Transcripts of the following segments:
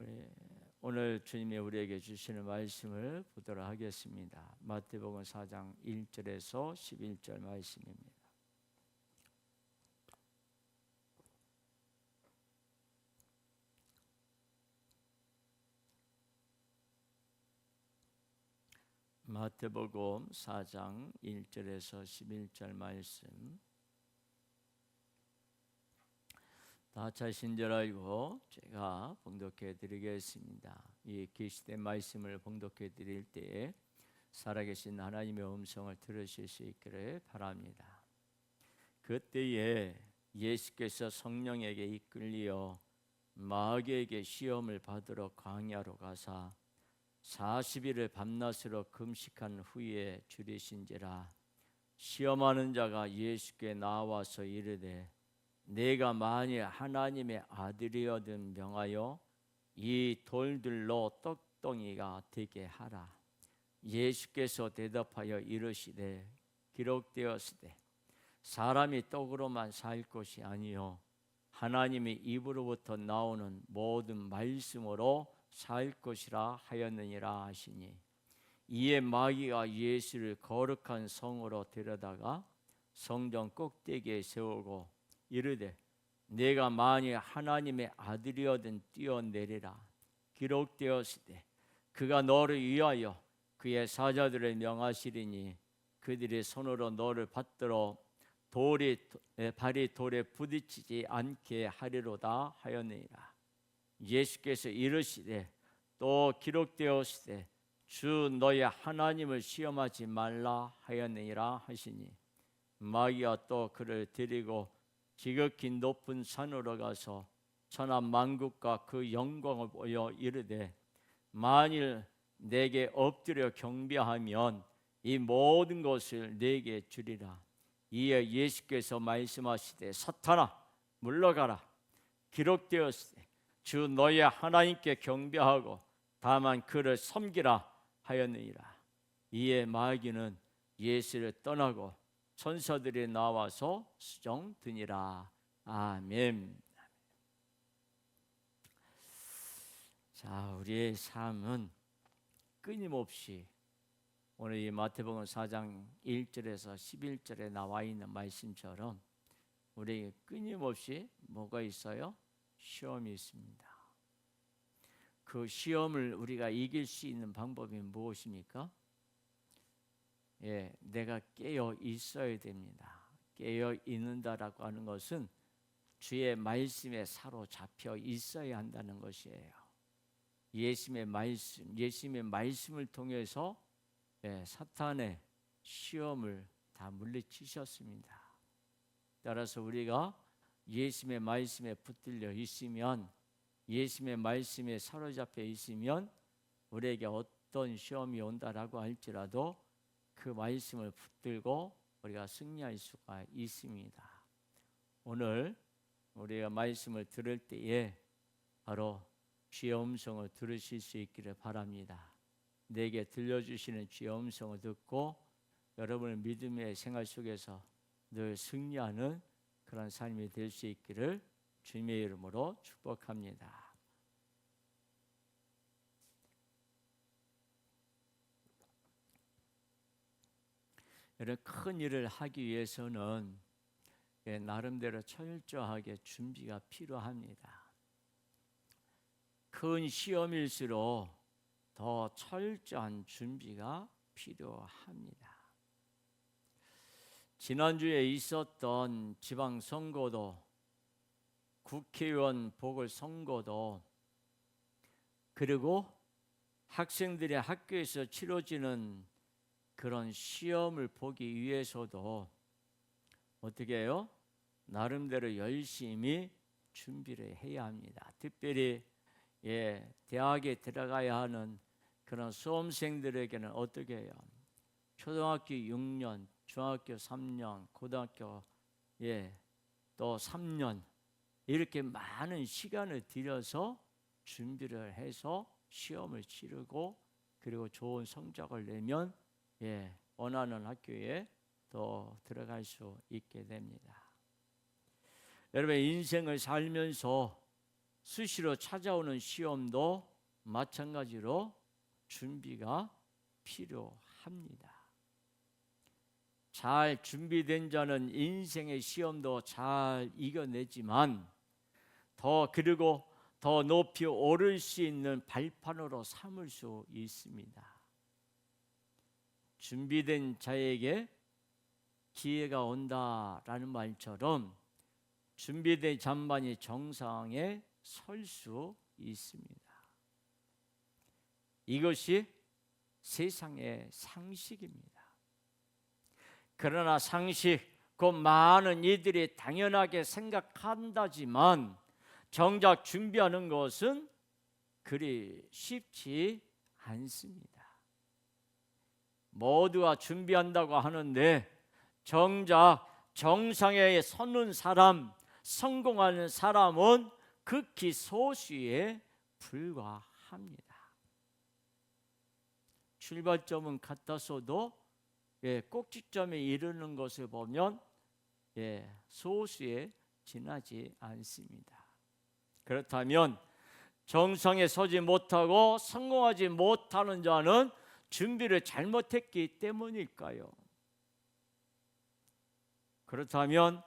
우리 오늘 주님이 우리에게 주시는 말씀을 보도록 하겠습니다. 마태복음 4장 1절에서 11절 말씀입니다. 마태복음 4장 1절에서 11절 말씀 다 자신절하고 제가 봉독해 드리겠습니다. 이 계시된 말씀을 봉독해 드릴 때에 살아계신 하나님의 음성을 들으실 수 있기를 바랍니다. 그때에 예수께서 성령에게 이끌리어 마귀에게 시험을 받으러 광야로 가사 40일을 밤낮으로 금식한 후에 줄이신지라. 시험하는 자가 예수께 나와서 이르되 내가 만일 하나님의 아들이거든 명하여 이 돌들로 떡덩이가 되게 하라. 예수께서 대답하여 이르시되 기록되었으되 사람이 떡으로만 살 것이 아니요 하나님의 입으로부터 나오는 모든 말씀으로 살 것이라 하였느니라 하시니, 이에 마귀가 예수를 거룩한 성으로 데려다가 성전 꼭대기에 세우고 이르되 내가 만일 하나님의 아들이거든 뛰어내리라. 기록되었으되 그가 너를 위하여 그의 사자들을 명하시리니 그들이 손으로 너를 받들어 발이 돌에 부딪히지 않게 하리로다 하였느니라. 예수께서 이르시되 또 기록되었으되 주 너의 하나님을 시험하지 말라 하였느니라 하시니, 마귀가 또 그를 데리고 지극히 높은 산으로 가서 천하 만국과 그 영광을 보여 이르되 만일 내게 엎드려 경배하면 이 모든 것을 내게 주리라. 이에 예수께서 말씀하시되 사탄아 물러가라. 기록되었으되 주 너의 하나님께 경배하고 다만 그를 섬기라 하였느니라. 이에 마귀는 예수를 떠나고 천사들이 나와서 수종드니라. 아멘. 자, 우리의 삶은 끊임없이 오늘 이 마태복음 4장 1절에서 11절에 나와 있는 말씀처럼 우리에게 끊임없이 뭐가 있어요? 시험이 있습니다. 그 시험을 우리가 이길 수 있는 방법이 무엇입니까? 내가 깨어 있어야 됩니다. 깨어 있는다라고 하는 것은 주의 말씀에 사로잡혀 있어야 한다는 것이에요. 예수님의 말씀을 통해서 사탄의 시험을 다 물리치셨습니다. 따라서 우리가 예수님의 말씀에 붙들려 있으면, 예수님의 말씀에 사로잡혀 있으면 우리에게 어떤 시험이 온다라고 할지라도 그 말씀을 붙들고 우리가 승리할 수가 있습니다. 오늘 우리가 말씀을 들을 때에 바로 주의 음성을 들으실 수 있기를 바랍니다. 내게 들려주시는 주의 음성을 듣고 여러분의 믿음의 생활 속에서 늘 승리하는 그런 삶이 될 수 있기를 주님의 이름으로 축복합니다. 이런 큰 일을 하기 위해서는 나름대로 철저하게 준비가 필요합니다. 큰 시험일수록 더 철저한 준비가 필요합니다. 지난주에 있었던 지방선거도, 국회의원 보궐선거도, 그리고 학생들의 학교에서 치러지는 그런 시험을 보기 위해서도 어떻게 해요? 나름대로 열심히 준비를 해야 합니다. 특별히 대학에 들어가야 하는 그런 수험생들에게는 어떻게 해요? 초등학교 6년, 중학교 3년, 고등학교 또 3년 이렇게 많은 시간을 들여서 준비를 해서 시험을 치르고 그리고 좋은 성적을 내면 원하는 학교에 또 들어갈 수 있게 됩니다. 여러분, 인생을 살면서 수시로 찾아오는 시험도 마찬가지로 준비가 필요합니다. 잘 준비된 자는 인생의 시험도 잘 이겨내지만 그리고 더 높이 오를 수 있는 발판으로 삼을 수 있습니다. 준비된 자에게 기회가 온다라는 말처럼 준비된 자만이 정상에 설 수 있습니다. 이것이 세상의 상식입니다. 그러나 상식, 그 많은 이들이 당연하게 생각한다지만 정작 준비하는 것은 그리 쉽지 않습니다. 모두가 준비한다고 하는데 정작 정상에 서는 사람, 성공하는 사람은 극히 소수에 불과합니다. 출발점은 같았어도 꼭지점에 이르는 것을 보면 소수에 지나지 않습니다. 그렇다면 정상에 서지 못하고 성공하지 못하는 자는 준비를 잘못했기 때문일까요? 그렇다면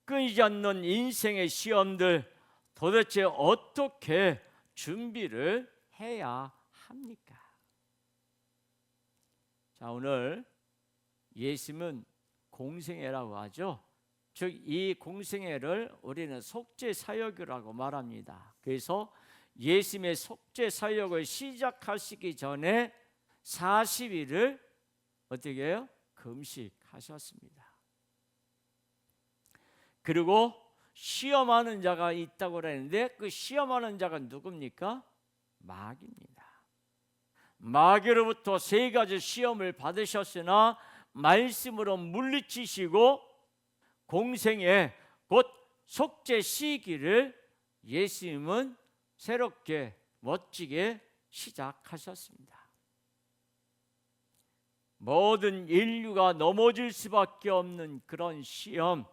끊이지 않는 인생의 시험들, 도대체 어떻게 준비를 해야 합니까? 자, 오늘 예수님은 공생애라고 하죠. 즉 이 공생애를 우리는 속죄 사역이라고 말합니다. 그래서 예수님의 속죄 사역을 시작하시기 전에 40일을 어떻게 해요? 금식하셨습니다. 그리고 시험하는 자가 있다고 그랬는데 그 시험하는 자가 누굽니까? 마귀입니다. 마귀로부터 3가지 시험을 받으셨으나 말씀으로 물리치시고 공생애 곧 속죄 시기를 예수님은 새롭게 멋지게 시작하셨습니다. 모든 인류가 넘어질 수밖에 없는 그런 시험,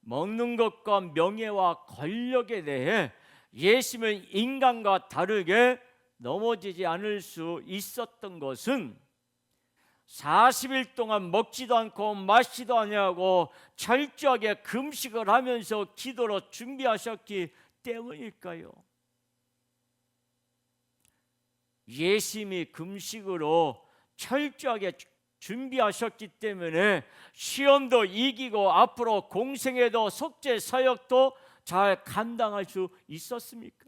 먹는 것과 명예와 권력에 대해 예수님은 인간과 다르게 넘어지지 않을 수 있었던 것은 40일 동안 먹지도 않고 마시지도 아니하고 철저하게 금식을 하면서 기도로 준비하셨기 때문일까요? 예수님이 금식으로 철저하게 준비하셨기 때문에 시험도 이기고 앞으로 공생애도 속죄 사역도 잘 감당할 수 있었습니까?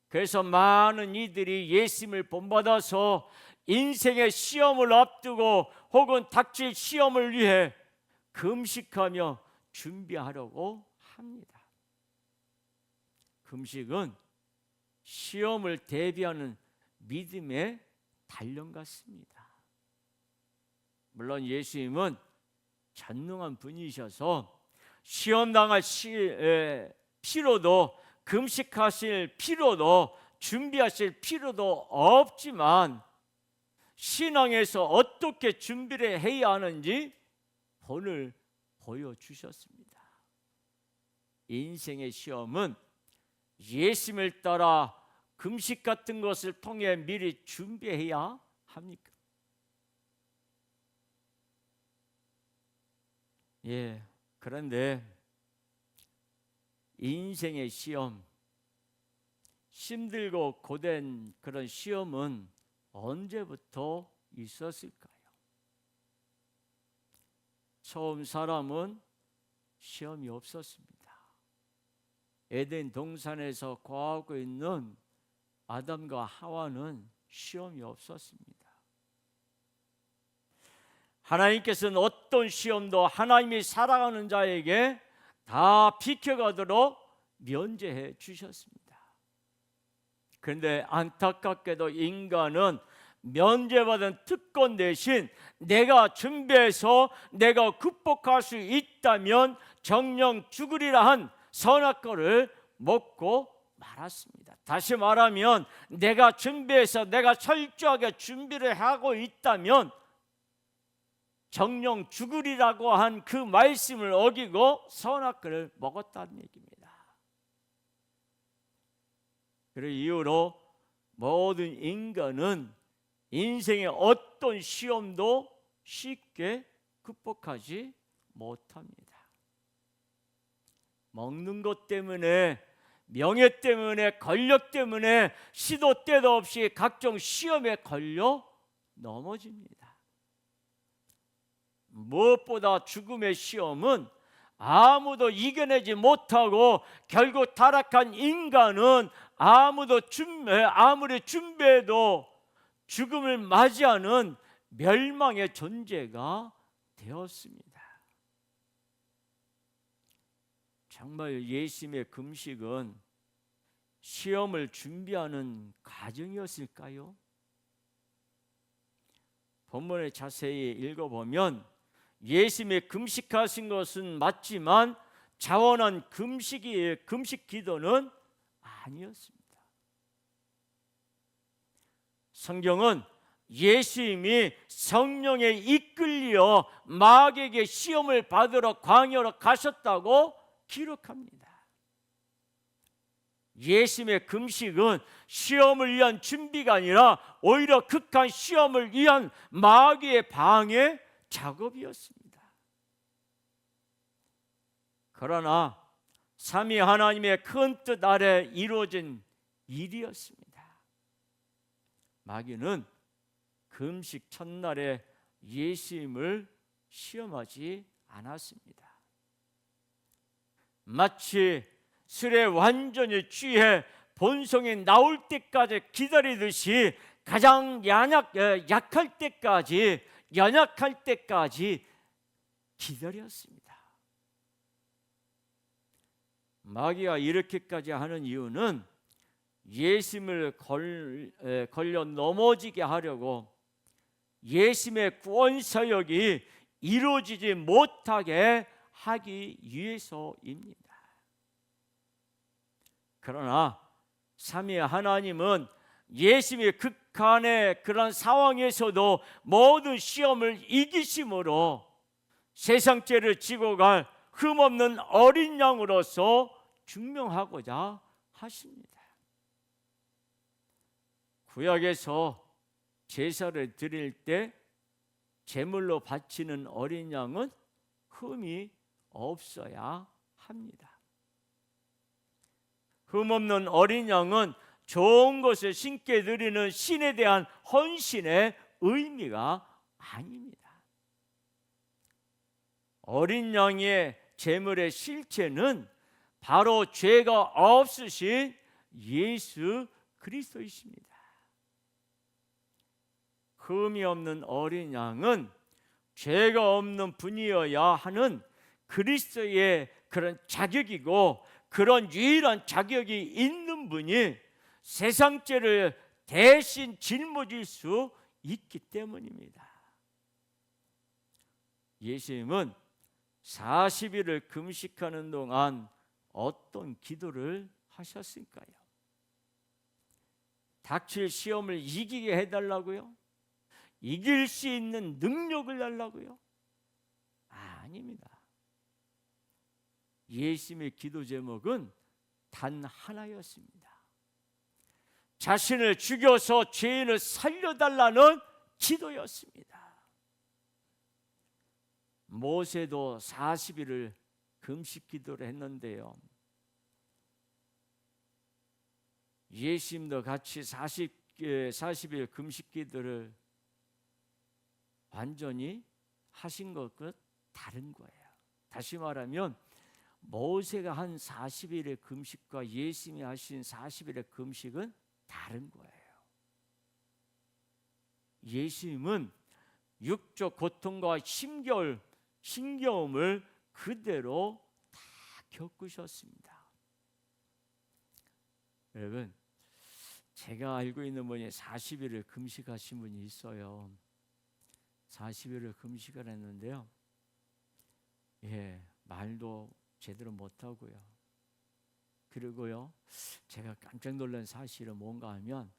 그래서 많은 이들이 예수님을 본받아서 인생의 시험을 앞두고 혹은 닥칠 시험을 위해 금식하며 준비하려고 합니다. 금식은 시험을 대비하는 믿음의 단련 같습니다. 물론 예수님은 전능한 분이셔서 시험 당할 필요도 금식하실 필요도 준비하실 필요도 없지만 신앙에서 어떻게 준비를 해야 하는지 오늘 보여주셨습니다. 인생의 시험은 예수님을 따라 금식 같은 것을 통해 미리 준비해야 합니까? 그런데 인생의 시험, 힘들고 고된 그런 시험은 언제부터 있었을까요? 처음 사람은 시험이 없었습니다. 에덴 동산에서 거하고 있는 아담과 하와는 시험이 없었습니다. 하나님께서는 어떤 시험도 하나님이 사랑하는 자에게 다 비켜가도록 면제해 주셨습니다. 그런데 안타깝게도 인간은 면제받은 특권 대신 내가 준비해서 내가 극복할 수 있다면 정령 죽으리라 한 선악과를 먹고 말았습니다. 다시 말하면 내가 준비해서 내가 철저하게 준비를 하고 있다면 정령 죽으리라고 한 그 말씀을 어기고 선악과를 먹었다는 얘기입니다. 그 이후로 모든 인간은 인생의 어떤 시험도 쉽게 극복하지 못합니다. 먹는 것 때문에, 명예 때문에, 권력 때문에 시도 때도 없이 각종 시험에 걸려 넘어집니다. 무엇보다 죽음의 시험은 아무도 이겨내지 못하고 결국 타락한 인간은 아무리 준비해도 죽음을 맞이하는 멸망의 존재가 되었습니다. 정말 예수님의 금식은 시험을 준비하는 과정이었을까요? 본문을 자세히 읽어보면 예수님의 금식하신 것은 맞지만 자원한 금식 기도는 아니었습니다. 성경은 예수님이 성령에 이끌려 마귀에게 시험을 받으러 광야로 가셨다고 기록합니다. 예수님의 금식은 시험을 위한 준비가 아니라 오히려 극한 시험을 위한 마귀의 방해 작업이었습니다. 그러나 삼위 하나님의 큰 뜻 아래 이루어진 일이었습니다. 마귀는 금식 첫날에 예수님을 시험하지 않았습니다. 마치 술에 완전히 취해 본성이 나올 때까지 기다리듯이 가장 연약할 때까지 기다렸습니다. 마귀가 이렇게까지 하는 이유는 예수님을 걸려 넘어지게 하려고 예수님의 구원 사역이 이루어지지 못하게 하기 위해서입니다. 그러나 삼위 하나님은 예수님의 극한의 그런 상황에서도 모든 시험을 이기심으로 세상 죄를 지고 갈 흠없는 어린 양으로서 증명하고자 하십니다. 구약에서 제사를 드릴 때 제물로 바치는 어린 양은 흠이 없어야 합니다. 흠없는 어린 양은 좋은 것을 신께 드리는 신에 대한 헌신의 의미가 아닙니다. 어린 양의 제물의 실체는 바로 죄가 없으신 예수 그리스도이십니다. 흠이 없는 어린 양은 죄가 없는 분이어야 하는 그리스도의 그런 자격이고, 그런 유일한 자격이 있는 분이 세상 죄를 대신 짊어질 수 있기 때문입니다. 예수님은 40일을 금식하는 동안 어떤 기도를 하셨을까요? 닥칠 시험을 이기게 해달라고요? 이길 수 있는 능력을 달라고요? 아닙니다. 예수님의 기도 제목은 단 하나였습니다. 자신을 죽여서 죄인을 살려달라는 기도였습니다. 모세도 40일을 금식 기도를 했는데요, 예수님도 같이 40일 금식 기도를 완전히 하신 것과 다른 거예요. 다시 말하면 모세가 한 40일의 금식과 예수님이 하신 40일의 금식은 다른 거예요. 예수님은 육적 고통과 힘겨움을 그대로 다 겪으셨습니다. 여러분, 제가 알고 있는 분이 40일을 금식하신 분이 있어요. 40일을 금식을 했는데요, 말도 제대로 못하고요. 그리고요, 제가 깜짝 놀란 사실은 뭔가 하면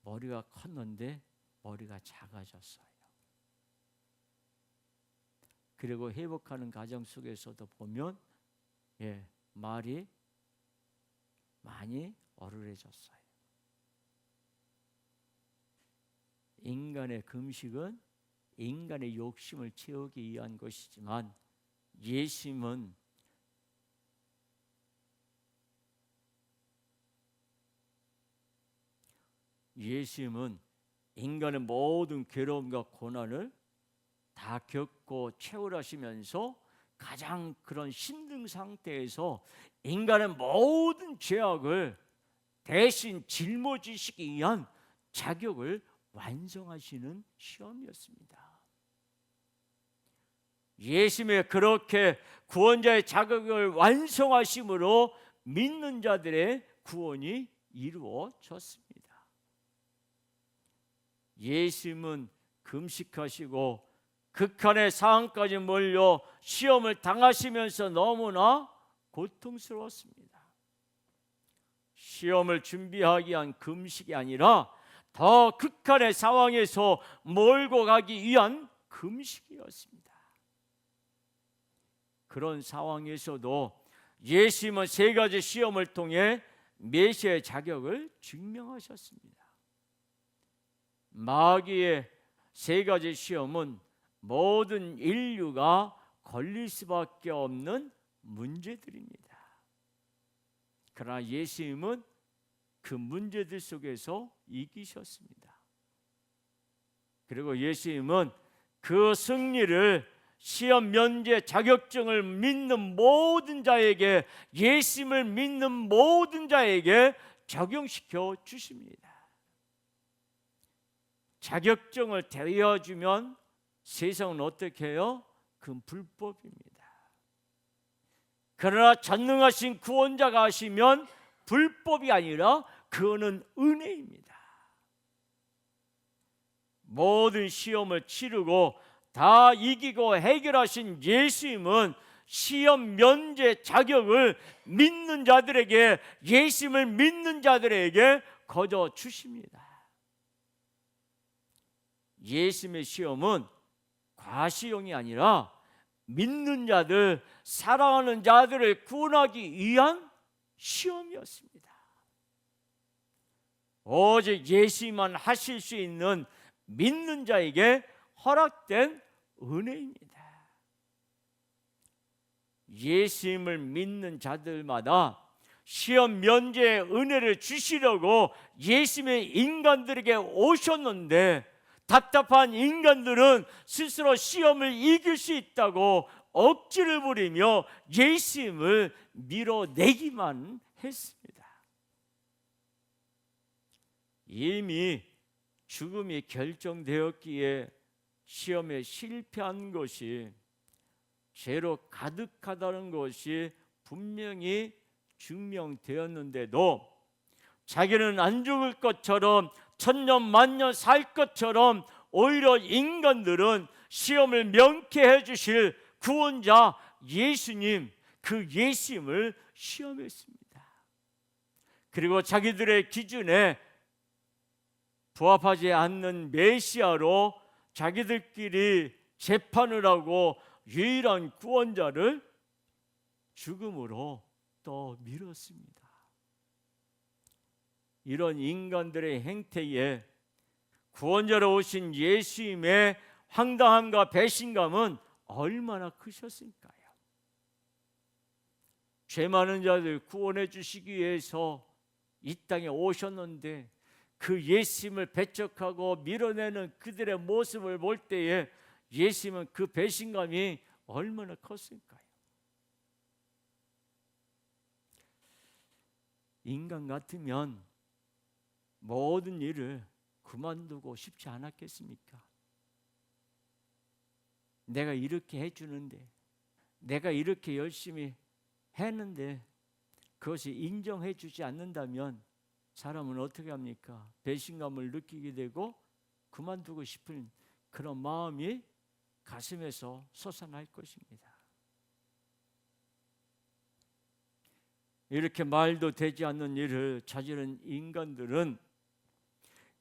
머리가 컸는데 머리가 작아졌어요. 그리고 회복하는 과정 속에서도 보면 말이 많이 어눌해졌어요. 인간의 금식은 인간의 욕심을 채우기 위한 것이지만 예수님은 인간의 모든 괴로움과 고난을 다 겪고 채울하시면서 가장 그런 힘든 상태에서 인간의 모든 죄악을 대신 짊어지시기 위한 자격을 완성하시는 시험이었습니다. 예수님의 그렇게 구원자의 자격을 완성하심으로 믿는 자들의 구원이 이루어졌습니다. 예수님은 금식하시고 극한의 상황까지 몰려 시험을 당하시면서 너무나 고통스러웠습니다. 시험을 준비하기 위한 금식이 아니라 더 극한의 상황에서 몰고 가기 위한 금식이었습니다. 그런 상황에서도 예수님은 세 가지 시험을 통해 메시아의 자격을 증명하셨습니다. 마귀의 세 가지 시험은 모든 인류가 걸릴 수밖에 없는 문제들입니다. 그러나 예수님은 그 문제들 속에서 이기셨습니다. 그리고 예수님은 그 승리를 시험 면제 자격증을 믿는 모든 자에게, 예수님을 믿는 모든 자에게 적용시켜 주십니다. 자격증을 대여주면 세상은 어떻게 해요? 그건 불법입니다. 그러나 전능하신 구원자가 하시면 불법이 아니라 그거는 은혜입니다. 모든 시험을 치르고 다 이기고 해결하신 예수님은 시험 면제 자격을 믿는 자들에게, 예수님을 믿는 자들에게 거저 주십니다. 예수님의 시험은 과시용이 아니라 믿는 자들, 사랑하는 자들을 구원하기 위한 시험이었습니다. 오직 예수님만 하실 수 있는 믿는 자에게 허락된 은혜입니다. 예수님을 믿는 자들마다 시험 면제의 은혜를 주시려고 예수님의 인간들에게 오셨는데, 답답한 인간들은 스스로 시험을 이길 수 있다고 억지를 부리며 예수님을 밀어내기만 했습니다. 이미 죽음이 결정되었기에 시험에 실패한 것이 죄로 가득하다는 것이 분명히 증명되었는데도 자기는 안 죽을 것처럼 천년 만년 살 것처럼 오히려 인간들은 시험을 명쾌해 주실 구원자 예수님, 그 예수님을 시험했습니다. 그리고 자기들의 기준에 부합하지 않는 메시아로 자기들끼리 재판을 하고 유일한 구원자를 죽음으로 또 밀었습니다. 이런 인간들의 행태에 구원자로 오신 예수님의 황당함과 배신감은 얼마나 크셨을까요? 죄 많은 자들 구원해 주시기 위해서 이 땅에 오셨는데 그 예수님을 배척하고 밀어내는 그들의 모습을 볼 때에 예수님은 그 배신감이 얼마나 컸을까요? 인간 같으면 모든 일을 그만두고 싶지 않았겠습니까? 내가 이렇게 해주는데, 내가 이렇게 열심히 했는데 그것이 인정해 주지 않는다면 사람은 어떻게 합니까? 배신감을 느끼게 되고 그만두고 싶은 그런 마음이 가슴에서 솟아날 것입니다. 이렇게 말도 되지 않는 일을 저지른 인간들은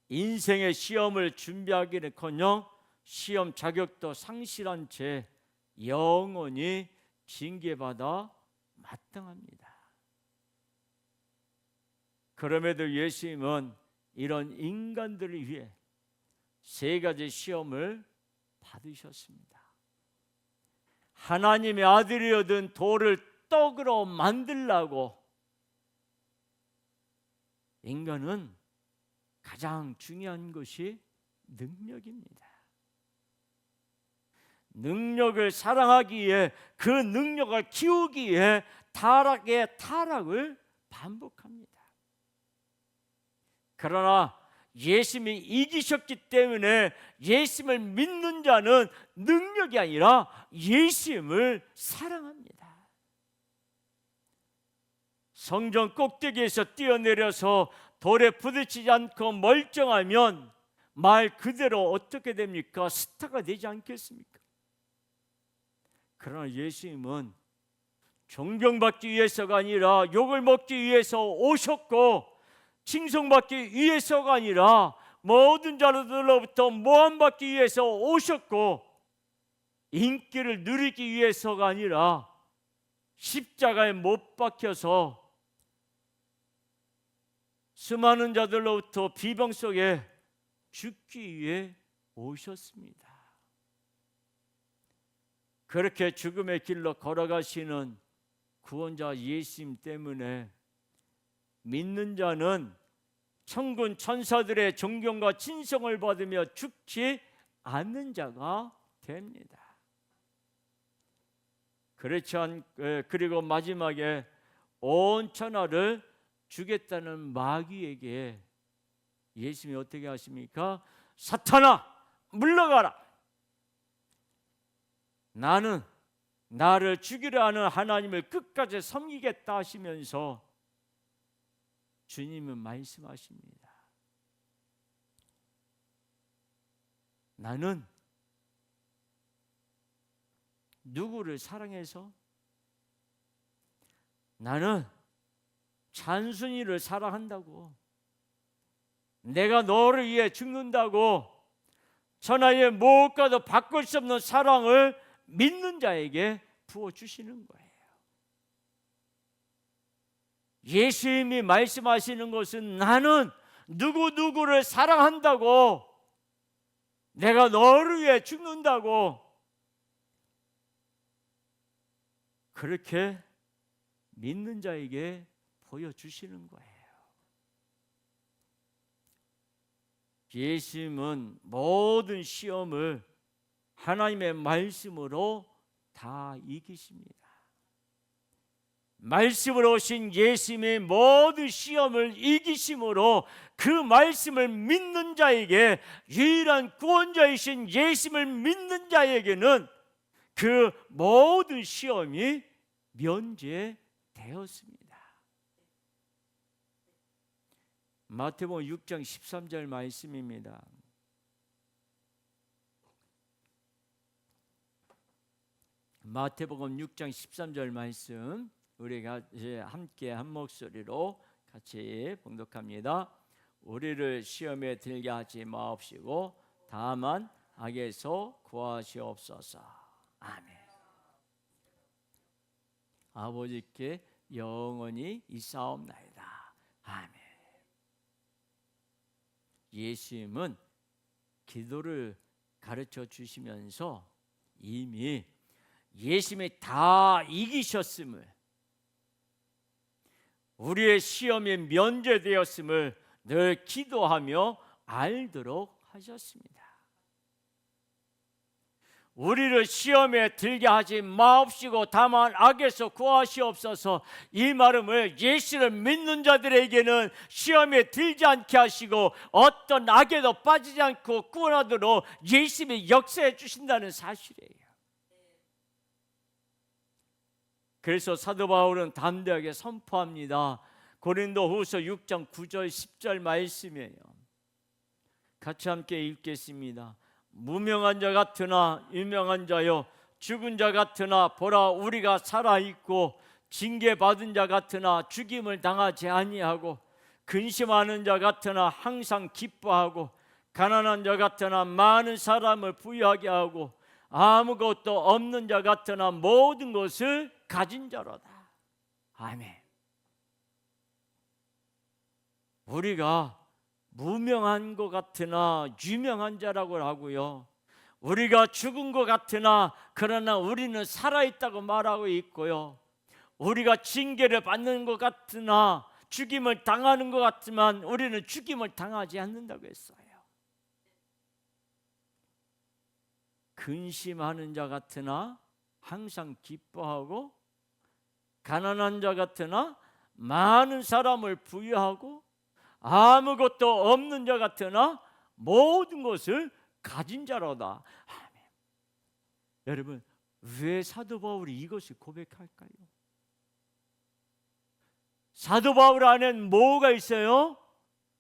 인생의 시험을 준비하기는커녕 시험 자격도 상실한 채 영원히 징계받아 마땅합니다. 그럼에도 예수님은 이런 인간들을 위해 세 가지 시험을 받으셨습니다. 하나님의 아들이어든 돌을 떡으로 만들라고 인간은 가장 중요한 것이 능력입니다. 능력을 사랑하기에 그 능력을 키우기에 타락의 타락을 반복합니다. 그러나 예수님이 이기셨기 때문에 예수님을 믿는 자는 능력이 아니라 예수님을 사랑합니다. 성전 꼭대기에서 뛰어내려서 돌에 부딪히지 않고 멀쩡하면 말 그대로 어떻게 됩니까? 스타가 되지 않겠습니까? 그러나 예수님은 존경받기 위해서가 아니라 욕을 먹기 위해서 오셨고, 칭송받기 위해서가 아니라 모든 자들로부터 모함받기 위해서 오셨고, 인기를 누리기 위해서가 아니라 십자가에 못 박혀서 수많은 자들로부터 비방 속에 죽기 위해 오셨습니다. 그렇게 죽음의 길로 걸어가시는 구원자 예수님 때문에 믿는 자는 천군 천사들의 존경과 친성을 받으며 죽지 않는 자가 됩니다. 그리고 마지막에 온 천하를 주겠다는 마귀에게 예수님이 어떻게 하십니까? 사탄아, 물러가라. 나는 나를 죽이려 하는 하나님을 끝까지 섬기겠다 하시면서 주님은 말씀하십니다. 나는 누구를 사랑해서? 나는 찬순이를 사랑한다고, 내가 너를 위해 죽는다고 천하의 무엇과도 바꿀 수 없는 사랑을 믿는 자에게 부어주시는 거예요. 예수님이 말씀하시는 것은 나는 누구를 사랑한다고, 내가 너를 위해 죽는다고, 그렇게 믿는 자에게 보여주시는 거예요. 예수님은 모든 시험을 하나님의 말씀으로 다 이기십니다. 말씀으로 오신 예수님의 모든 시험을 이기심으로 그 말씀을 믿는 자에게, 유일한 구원자이신 예수님을 믿는 자에게는 그 모든 시험이 면제되었습니다. 마태복음 6장 13절 말씀입니다. 마태복음 6장 13절 말씀 우리가 이제 함께 한 목소리로 같이 봉독합니다. 우리를 시험에 들게 하지 마옵시고 다만 악에서 구하시옵소서. 아멘. 아버지께 영원히 있사옵나이다. 아멘. 예수님은 기도를 가르쳐 주시면서 이미 예수님이 다 이기셨음을, 우리의 시험이 면제되었음을 늘 기도하며 알도록 하셨습니다. 우리를 시험에 들게 하지 마옵시고 다만 악에서 구하시옵소서. 이 말씀을 예수를 믿는 자들에게는 시험에 들지 않게 하시고 어떤 악에도 빠지지 않고 구원하도록 예수님이 역사해 주신다는 사실이에요. 그래서 사도 바울은 담대하게 선포합니다. 고린도후서 6장 9절 10절 말씀이에요. 같이 함께 읽겠습니다. 무명한 자 같으나 유명한 자요, 죽은 자 같으나 보라 우리가 살아있고, 징계받은 자 같으나 죽임을 당하지 아니하고, 근심하는 자 같으나 항상 기뻐하고, 가난한 자 같으나 많은 사람을 부유하게 하고, 아무것도 없는 자 같으나 모든 것을 가진 자로다. 아멘. 우리가 무명한 것 같으나 유명한 자라고 하고요. 우리가 죽은 것 같으나 그러나 우리는 살아있다고 말하고 있고요. 우리가 징계를 받는 것 같으나 죽임을 당하는 것 같지만 우리는 죽임을 당하지 않는다고 했어요. 근심하는 자 같으나 항상 기뻐하고 가난한 자 같으나 많은 사람을 부유하고 아무것도 없는 자 같으나 모든 것을 가진 자로다. 아멘. 여러분, 왜 사도 바울이 이것을 고백할까요? 사도 바울 안에는 뭐가 있어요?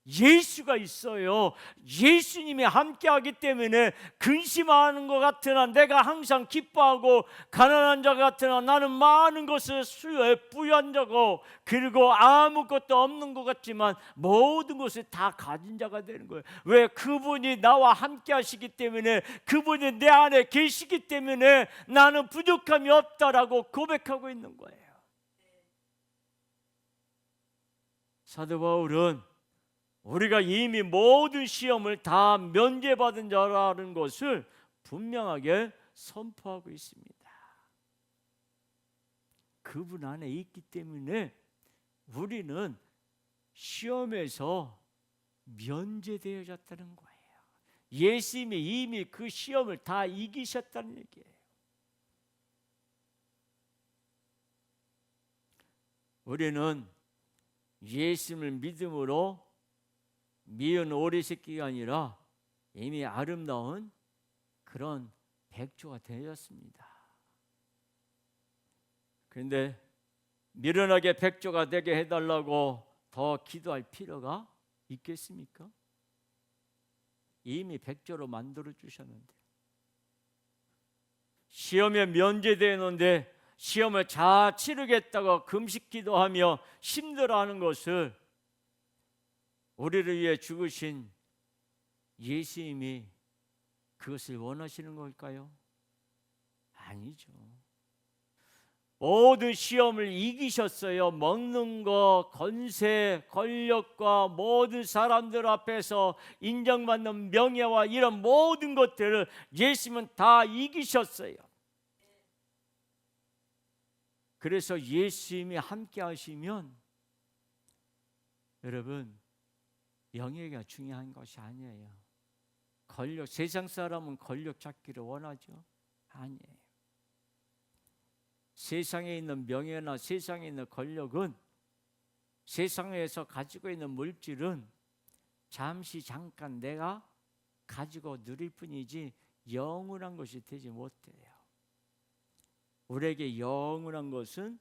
예수가 있어요. 예수님이 함께하기 때문에 근심하는 것 같으나 내가 항상 기뻐하고 가난한 자 같으나 나는 많은 것을 수여해 부유한 자고 그리고 아무것도 없는 것 같지만 모든 것을 다 가진 자가 되는 거예요. 왜? 그분이 나와 함께하시기 때문에, 그분이 내 안에 계시기 때문에 나는 부족함이 없다라고 고백하고 있는 거예요. 사도 바울은 우리가 이미 모든 시험을 다 면제받은 자라는 것을 분명하게 선포하고 있습니다. 그분 안에 있기 때문에 우리는 시험에서 면제되어졌다는 거예요. 예수님이 이미 그 시험을 다 이기셨다는 얘기예요. 우리는 예수님을 믿음으로 미운 오리 새끼가 아니라 이미 아름다운 그런 백조가 되었습니다. 그런데 미련하게 백조가 되게 해달라고 더 기도할 필요가 있겠습니까? 이미 백조로 만들어 주셨는데, 시험에 면제되는데 시험을 잘 치르겠다고 금식 기도하며 힘들어하는 것을 우리를 위해 죽으신 예수님이 그것을 원하시는 걸까요? 아니죠. 모든 시험을 이기셨어요. 먹는 것, 권세, 권력과 모든 사람들 앞에서 인정받는 명예와 이런 모든 것들을 예수님은 다 이기셨어요. 그래서 예수님이 함께 하시면 여러분, 명예가 중요한 것이 아니에요. 권력, 세상 사람은 권력 잡기를 원하죠. 아니에요. 세상에 있는 명예나 세상에 있는 권력은, 세상에서 가지고 있는 물질은 잠시 잠깐 내가 가지고 누릴 뿐이지 영원한 것이 되지 못해요. 우리에게 영원한 것은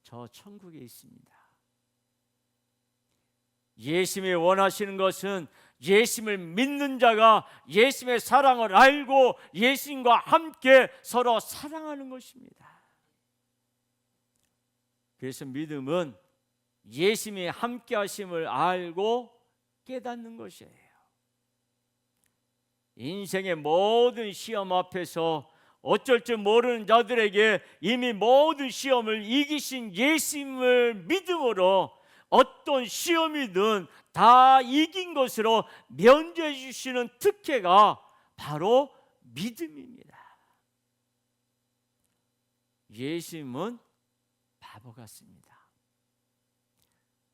저 천국에 있습니다. 예수님이 원하시는 것은 예수님을 믿는 자가 예수님의 사랑을 알고 예수님과 함께 서로 사랑하는 것입니다. 그래서 믿음은 예수님이 함께 하심을 알고 깨닫는 것이에요. 인생의 모든 시험 앞에서 어쩔 줄 모르는 자들에게 이미 모든 시험을 이기신 예수님을 믿음으로 어떤 시험이든 다 이긴 것으로 면제해 주시는 특혜가 바로 믿음입니다. 예수님은 바보 같습니다.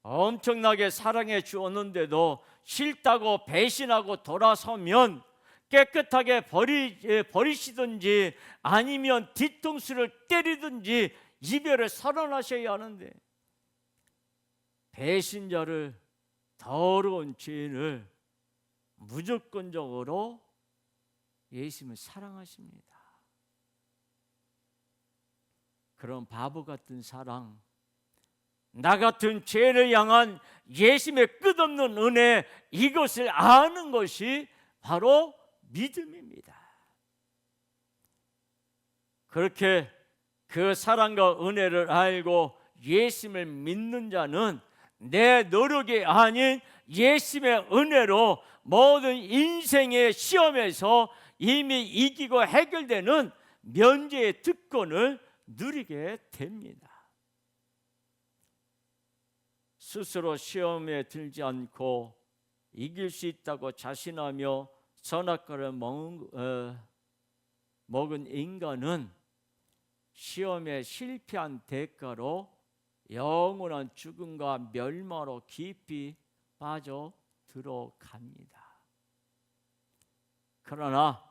엄청나게 사랑해 주었는데도 싫다고 배신하고 돌아서면 깨끗하게 버리시든지 아니면 뒤통수를 때리든지 이별을 선언하셔야 하는데, 배신자를, 더러운 죄인을 무조건적으로 예수님을 사랑하십니다. 그런 바보 같은 사랑, 나 같은 죄를 향한 예수님의 끝없는 은혜, 이것을 아는 것이 바로 믿음입니다. 그렇게 그 사랑과 은혜를 알고 예수님을 믿는 자는 내 노력이 아닌 예수님의 은혜로 모든 인생의 시험에서 이미 이기고 해결되는 면제의 특권을 누리게 됩니다. 스스로 시험에 들지 않고 이길 수 있다고 자신하며 선악과를 먹은 인간은 시험에 실패한 대가로 영원한 죽음과 멸망으로 깊이 빠져 들어갑니다. 그러나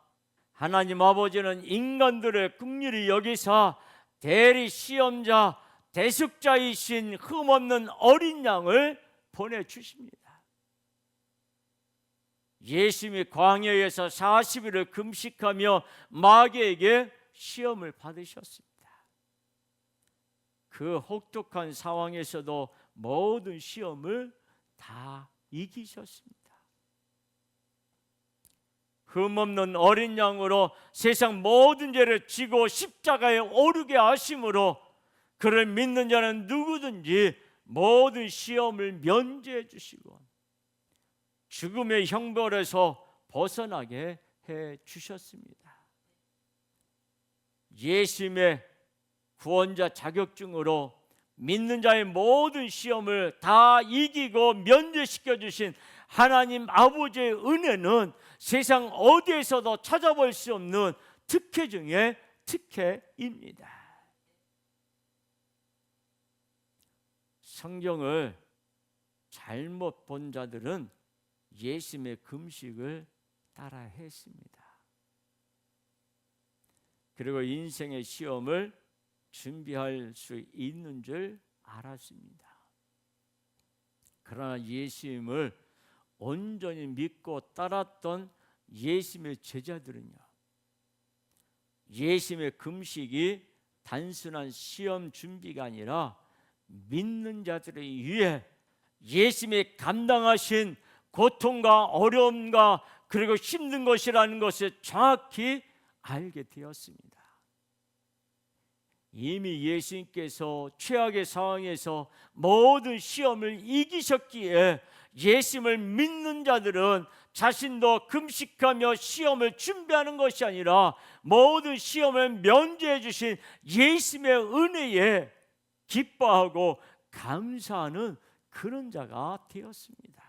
하나님 아버지는 인간들의 긍휼히 여기사 대리 시험자 대속자이신 흠없는 어린 양을 보내주십니다. 예수님이 광야에서 40일을 금식하며 마귀에게 시험을 받으셨습니다. 그 혹독한 상황에서도 모든 시험을 다 이기셨습니다. 흠없는 어린 양으로 세상 모든 죄를 지고 십자가에 오르게 하심으로 그를 믿는 자는 누구든지 모든 시험을 면제해 주시고 죽음의 형벌에서 벗어나게 해 주셨습니다. 예수님의 구원자 자격증으로 믿는 자의 모든 시험을 다 이기고 면제시켜 주신 하나님 아버지의 은혜는 세상 어디에서도 찾아볼 수 없는 특혜 중에 특혜입니다. 성경을 잘못 본 자들은 예수님의 금식을 따라 했습니다. 그리고 인생의 시험을 준비할 수 있는 줄 알았습니다. 그러나 예수님을 온전히 믿고 따랐던 예수님의 제자들은요, 예수님의 금식이 단순한 시험 준비가 아니라 믿는 자들을 위해 예수님이 감당하신 고통과 어려움과 그리고 힘든 것이라는 것을 정확히 알게 되었습니다. 이미 예수님께서 최악의 상황에서 모든 시험을 이기셨기에 예수님을 믿는 자들은 자신도 금식하며 시험을 준비하는 것이 아니라 모든 시험을 면제해 주신 예수님의 은혜에 기뻐하고 감사하는 그런 자가 되었습니다.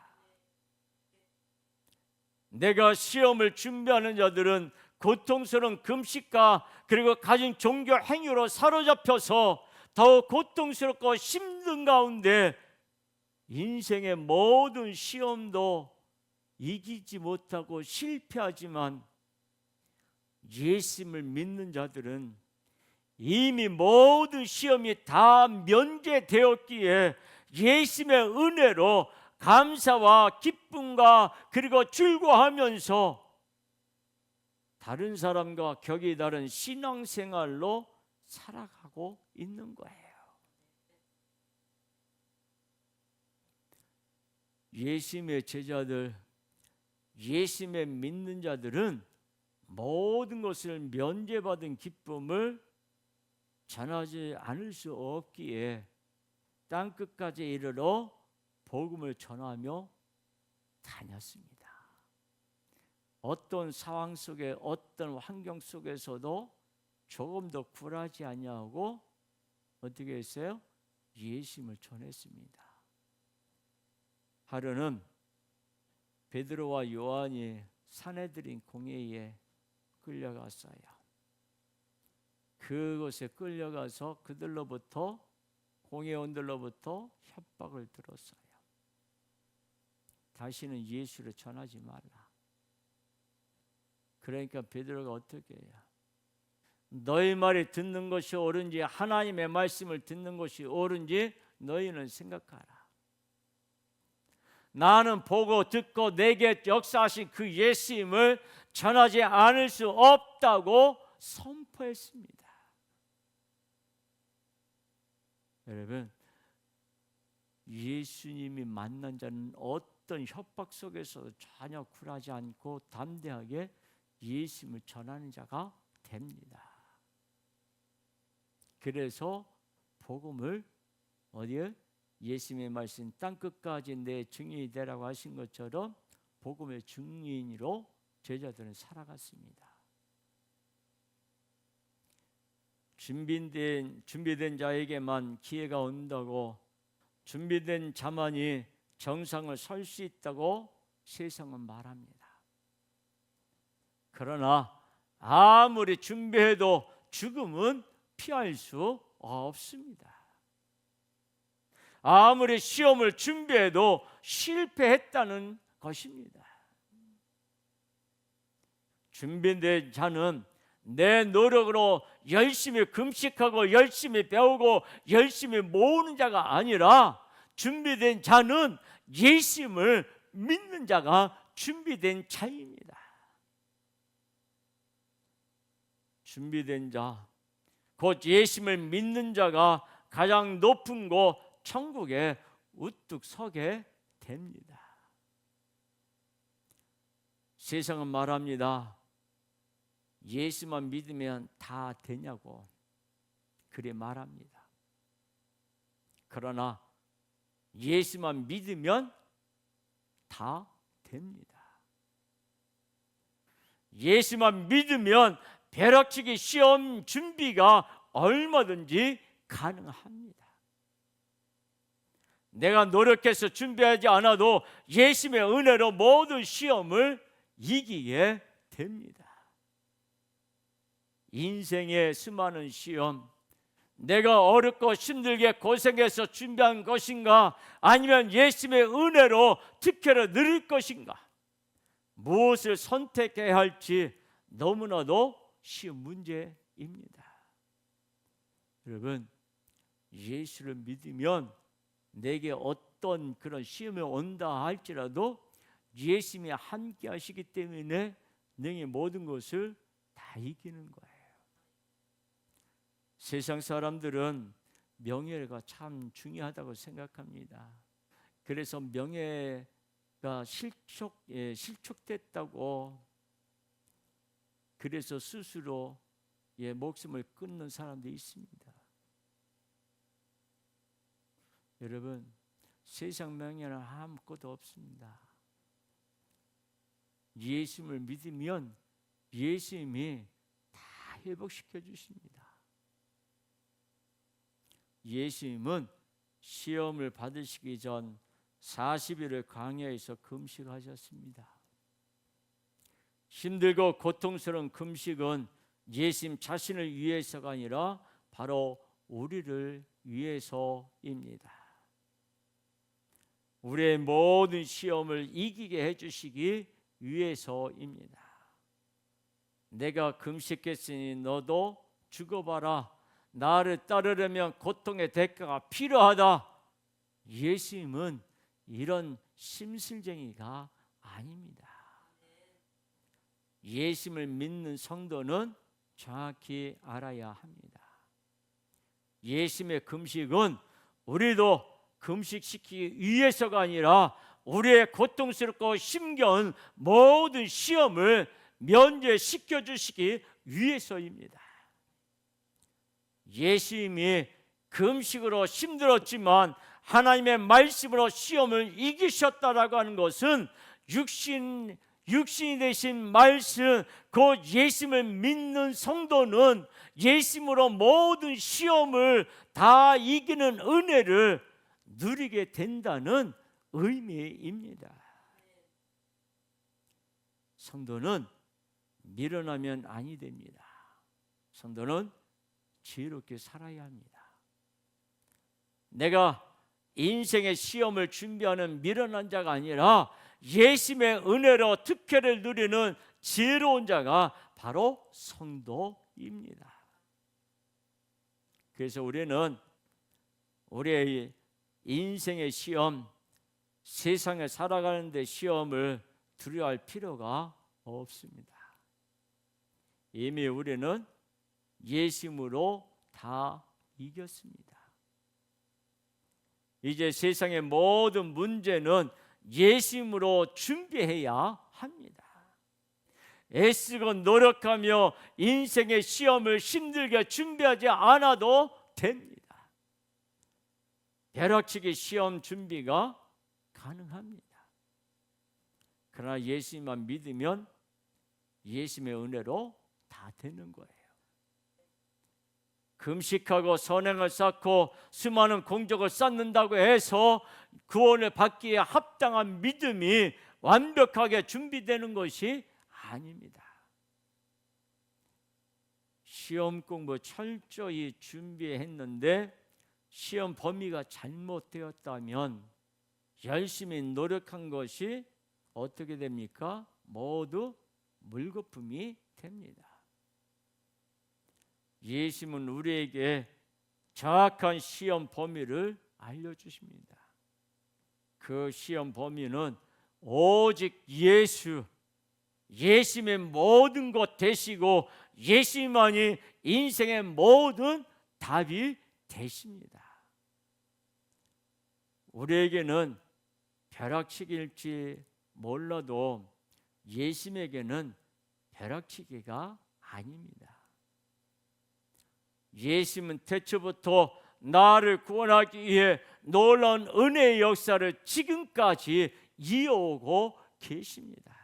내가 시험을 준비하는 자들은 고통스러운 금식과 그리고 가진 종교 행위로 사로잡혀서 더욱 고통스럽고 힘든 가운데 인생의 모든 시험도 이기지 못하고 실패하지만 예수님을 믿는 자들은 이미 모든 시험이 다 면제되었기에 예수님의 은혜로 감사와 기쁨과 그리고 즐거워하면서 다른 사람과 격이 다른 신앙생활로 살아가고 있는 거예요. 예수님의 제자들, 예수님의 믿는 자들은 모든 것을 면제받은 기쁨을 전하지 않을 수 없기에 땅끝까지 이르러 복음을 전하며 다녔습니다. 어떤 상황 속에 어떤 환경 속에서도 조금 더 굴하지 아니하고 어떻게 했어요? 예수님을 전했습니다. 하루는 베드로와 요한이 산헤드린 공회에 끌려갔어요. 그곳에 끌려가서 그들로부터 공회원들로부터 협박을 들었어요. 다시는 예수를 전하지 말라. 그러니까 베드로가 어떻게 해요? 너희 말이 듣는 것이 옳은지 하나님의 말씀을 듣는 것이 옳은지 너희는 생각하라. 나는 보고 듣고 내게 역사하신 그 예수님을 전하지 않을 수 없다고 선포했습니다. 여러분, 예수님이 만난 자는 어떤 협박 속에서도 전혀 굴하지 않고 담대하게 예수님을 전하는 자가 됩니다. 그래서 복음을 어디에? 예수님의 말씀 땅끝까지 내 증인이 되라고 하신 것처럼 복음의 증인으로 제자들은 살아갔습니다. 준비된 자에게만 기회가 온다고, 준비된 자만이 정상을 설 수 있다고 세상은 말합니다. 그러나 아무리 준비해도 죽음은 피할 수 없습니다. 아무리 시험을 준비해도 실패했다는 것입니다. 준비된 자는 내 노력으로 열심히 금식하고 열심히 배우고 열심히 모으는 자가 아니라, 준비된 자는 예수님을 믿는 자가 준비된 자입니다. 준비된 자, 곧 예수님을 믿는 자가 가장 높은 곳 천국에 우뚝 서게 됩니다. 세상은 말합니다. 예수만 믿으면 다 되냐고 그래 말합니다. 그러나 예수만 믿으면 다 됩니다. 예수만 믿으면 벼락치기 시험 준비가 얼마든지 가능합니다. 내가 노력해서 준비하지 않아도 예수님의 은혜로 모든 시험을 이기게 됩니다. 인생의 수많은 시험, 내가 어렵고 힘들게 고생해서 준비한 것인가, 아니면 예수님의 은혜로 특혜를 누릴 것인가, 무엇을 선택해야 할지 너무나도 쉬운 문제입니다. 여러분, 예수를 믿으면 내게 어떤 그런 시험이 온다 할지라도 예수님이 함께 하시기 때문에 능히 모든 것을 다 이기는 거예요. 세상 사람들은 명예가 참 중요하다고 생각합니다. 그래서 명예가 실족됐다고 그래서 스스로 목숨을 끊는 사람도 있습니다. 여러분, 세상 명예는 아무것도 없습니다. 예수님을 믿으면 예수님이 다 회복시켜 주십니다. 예수님은 시험을 받으시기 전 40일을 광야에서 금식하셨습니다. 힘들고 고통스러운 금식은 예수님 자신을 위해서가 아니라 바로 우리를 위해서입니다. 우리의 모든 시험을 이기게 해주시기 위해서입니다. 내가 금식했으니 너도 죽어봐라. 나를 따르려면 고통의 대가가 필요하다. 예수님은 이런 심술쟁이가 아닙니다. 예수님을 믿는 성도는 정확히 알아야 합니다. 예수님의 금식은 우리도 금식시키기 위해서가 아니라 우리의 고통스럽고 힘겨운 모든 시험을 면제시켜 주시기 위해서입니다. 예수님이 금식으로 힘들었지만 하나님의 말씀으로 시험을 이기셨다라고 하는 것은 육신이 되신 말씀, 곧 예수님을 믿는 성도는 예수님으로 모든 시험을 다 이기는 은혜를 누리게 된다는 의미입니다. 성도는 밀어나면 아니 됩니다. 성도는 지혜롭게 살아야 합니다. 내가 인생의 시험을 준비하는 미련한 자가 아니라 예수님의 은혜로 특혜를 누리는 지혜로운 자가 바로 성도입니다. 그래서 우리는 우리의 인생의 시험, 세상에 살아가는 데 시험을 두려워할 필요가 없습니다. 이미 우리는 예수님으로 다 이겼습니다. 이제 세상의 모든 문제는 예수님으로 준비해야 합니다. 애쓰고 노력하며 인생의 시험을 힘들게 준비하지 않아도 됩니다. 벼락치기 시험 준비가 가능합니다. 그러나 예수님만 믿으면 예수님의 은혜로 다 되는 거예요. 금식하고 선행을 쌓고 수많은 공적을 쌓는다고 해서 구원을 받기에 합당한 믿음이 완벽하게 준비되는 것이 아닙니다. 시험 공부 철저히 준비했는데 시험 범위가 잘못되었다면 열심히 노력한 것이 어떻게 됩니까? 모두 물거품이 됩니다. 예수님은 우리에게 정확한 시험 범위를 알려주십니다. 그 시험 범위는 오직 예수님의 모든 것 되시고 예수님만이 인생의 모든 답이 되십니다. 우리에게는 벼락치기일지 몰라도 예수님에게는 벼락치기가 아닙니다. 예수님은 태초부터 나를 구원하기 위해 놀라운 은혜의 역사를 지금까지 이어오고 계십니다.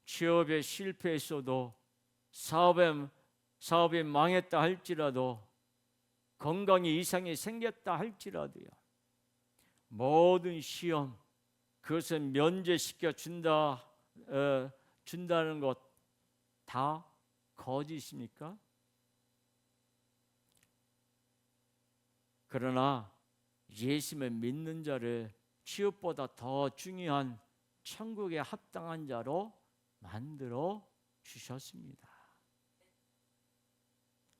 취업에 실패했어도 사업이 망했다 할지라도 건강에 이상이 생겼다 할지라도요, 모든 시험 그것을 면제시켜 준다는 것 다 거짓입니까? 그러나 예수님을 믿는 자를 취업보다 더 중요한 천국에 합당한 자로 만들어 주셨습니다.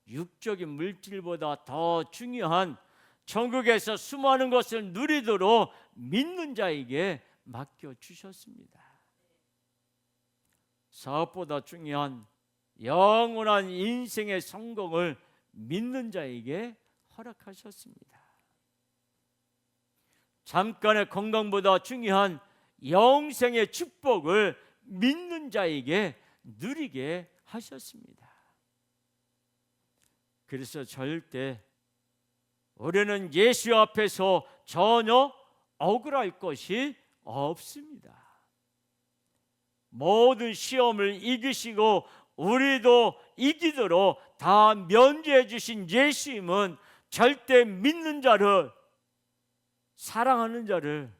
육적인 물질보다 더 중요한 천국에서 수많은 것을 누리도록 믿는 자에게 맡겨 주셨습니다. 사업보다 중요한 영원한 인생의 성공을 믿는 자에게 허락하셨습니다. 잠깐의 건강보다 중요한 영생의 축복을 믿는 자에게 누리게 하셨습니다. 그래서 절대 우리는 예수 앞에서 전혀 억울할 것이 없습니다. 모든 시험을 이기시고 우리도 이기도록 다 면제해 주신 예수님은 절대 믿는 자를, 사랑하는 자를,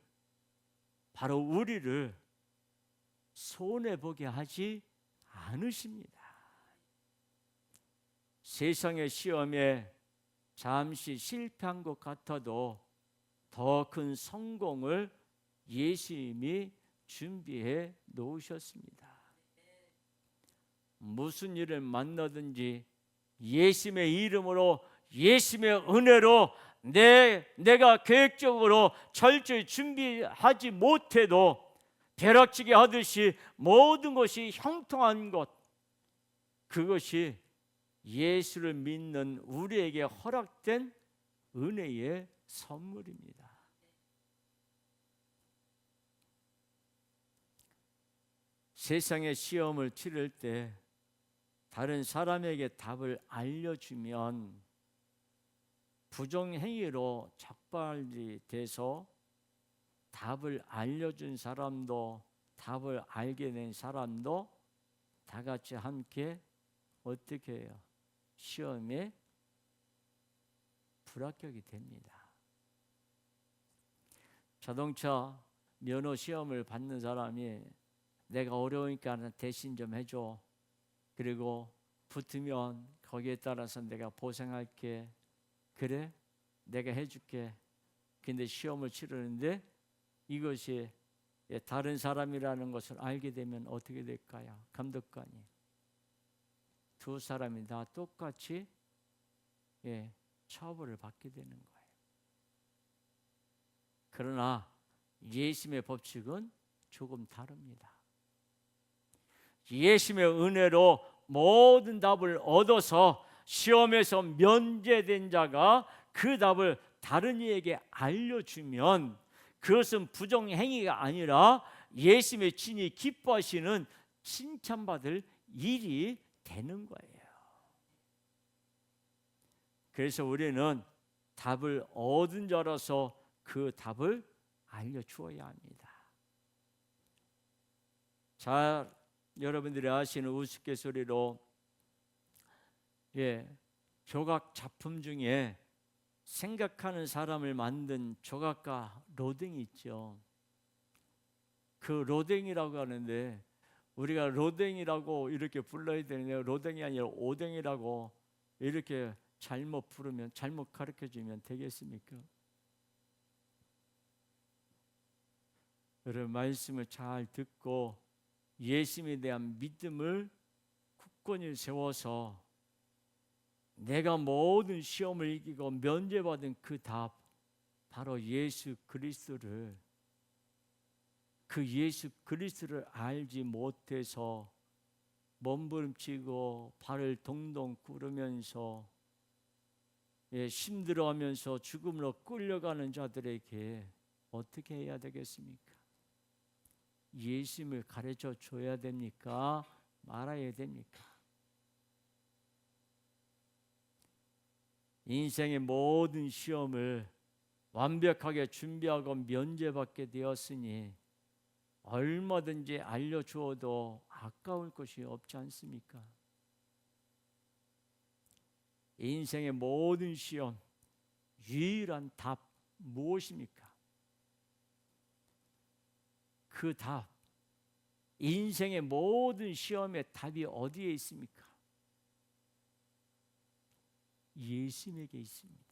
바로 우리를 손해보게 하지 않으십니다. 세상의 시험에 잠시 실패한 것 같아도 더 큰 성공을 예수님이 준비해 놓으셨습니다. 무슨 일을 만나든지 예수님의 이름으로, 예수님의 은혜로 내가 계획적으로 철저히 준비하지 못해도 벼락치기 하듯이 모든 것이 형통한 것, 그것이 예수를 믿는 우리에게 허락된 은혜의 선물입니다. 세상의 시험을 치를 때 다른 사람에게 답을 알려주면 부정행위로 적발이 돼서 답을 알려준 사람도 답을 알게 된 사람도 다 같이 함께 어떻게 해요? 시험에 불합격이 됩니다. 자동차 면허 시험을 받는 사람이 내가 어려우니까 대신 좀 해줘. 그리고 붙으면 거기에 따라서 내가 보상할게. 그래? 내가 해줄게. 근데 시험을 치르는데 이것이 다른 사람이라는 것을 알게 되면 어떻게 될까요? 감독관이 두 사람이 다 똑같이 처벌을 받게 되는 거예요. 그러나 예수님의 법칙은 조금 다릅니다. 예수님의 은혜로 모든 답을 얻어서 시험에서 면제된 자가 그 답을 다른 이에게 알려주면 그것은 부정행위가 아니라 예수님의 친히 기뻐하시는 칭찬받을 일이 되는 거예요. 그래서 우리는 답을 얻은 자로서 그 답을 알려주어야 합니다. 자, 여러분들이 아시는 우스갯소리로 조각 작품 중에 생각하는 사람을 만든 조각가 로딩이 있죠. 그 로댕이라고 하는데 우리가 로댕이라고 이렇게 불러야 되는데 로댕이 아니라 오뎅이라고 이렇게 잘못 부르면, 잘못 가르쳐주면 되겠습니까? 여러분, 말씀을 잘 듣고 예수님에 대한 믿음을 굳건히 세워서 내가 모든 시험을 이기고 면제받은 그 답, 바로 예수 그리스도를, 그 예수 그리스도를 알지 못해서 몸부림치고 발을 동동 구르면서 힘들어하면서 죽음으로 끌려가는 자들에게 어떻게 해야 되겠습니까? 예수님을 가르쳐 줘야 됩니까? 말아야 됩니까? 인생의 모든 시험을 완벽하게 준비하고 면제받게 되었으니 얼마든지 알려주어도 아까울 것이 없지 않습니까? 인생의 모든 시험 유일한 답 무엇입니까? 그 답, 인생의 모든 시험의 답이 어디에 있습니까? 예수님에게 있습니다.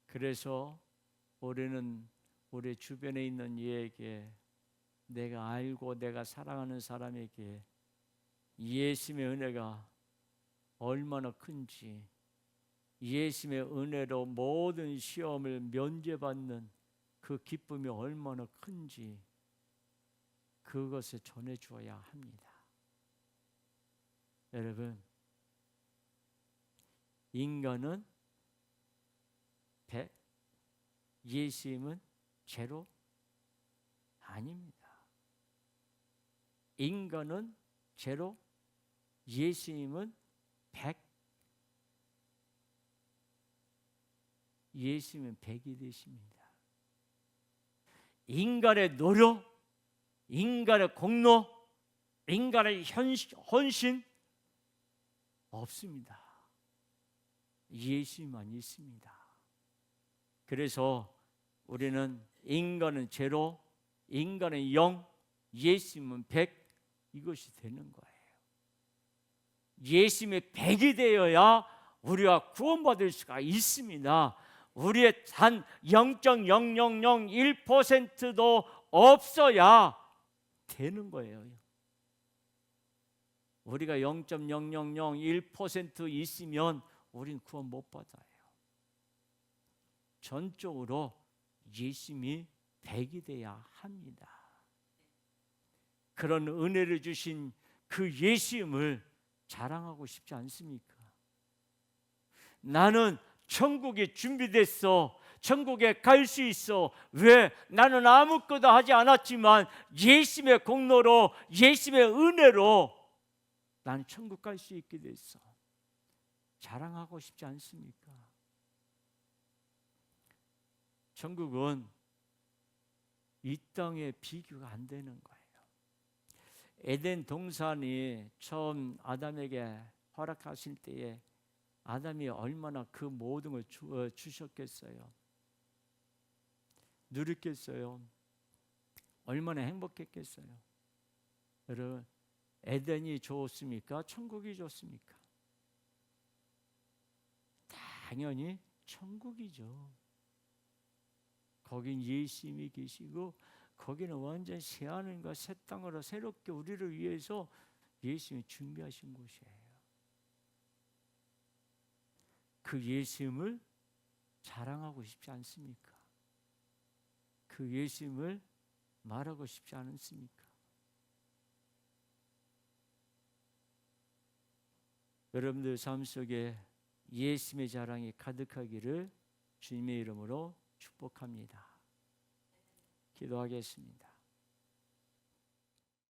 그래서 우리는 우리 주변에 있는 이에게, 내가 알고 내가 사랑하는 사람에게 예수님의 은혜가 얼마나 큰지, 예수님의 은혜로 모든 시험을 면제받는 그 기쁨이 얼마나 큰지 그것을 전해주어야 합니다. 여러분, 인간은 100, 예수님은 제로? 아닙니다. 인간은 제로, 예수님은 100. 예수님은 100이 되십니다. 인간의 노력, 인간의 공로, 인간의 헌신 없습니다. 예수님만 있습니다. 그래서 우리는 인간은 제로, 인간은 0, 예수님은 100, 이것이 되는 거예요. 예수님의 100이 되어야 우리가 구원받을 수가 있습니다. 우리의 단 0.0001%도 없어야 되는 거예요. 우리가 0.0001% 있으면 우린 구원 못 받아요. 전적으로 예수님이 100이 돼야 합니다. 그런 은혜를 주신 그 예수님을 자랑하고 싶지 않습니까? 나는 천국이 준비됐어. 천국에 갈 수 있어. 왜? 나는 아무것도 하지 않았지만 예수님의 공로로, 예수님의 은혜로 나는 천국 갈 수 있게 됐어. 자랑하고 싶지 않습니까? 천국은 이 땅에 비교가 안 되는 거예요. 에덴 동산이 처음 아담에게 허락하실 때에 아담이 얼마나 그 모든 걸 주셨겠어요? 누렸겠어요? 얼마나 행복했겠어요? 여러분, 에덴이 좋습니까? 천국이 좋습니까? 당연히 천국이죠. 거긴 예수님이 계시고 거기는 완전 새 하늘과 새 땅으로 새롭게 우리를 위해서 예수님이 준비하신 곳이에요. 그 예수님을 자랑하고 싶지 않습니까? 그 예수님을 말하고 싶지 않습니까? 여러분들 삶 속에 예수님의 자랑이 가득하기를 주님의 이름으로 축복합니다. 기도하겠습니다.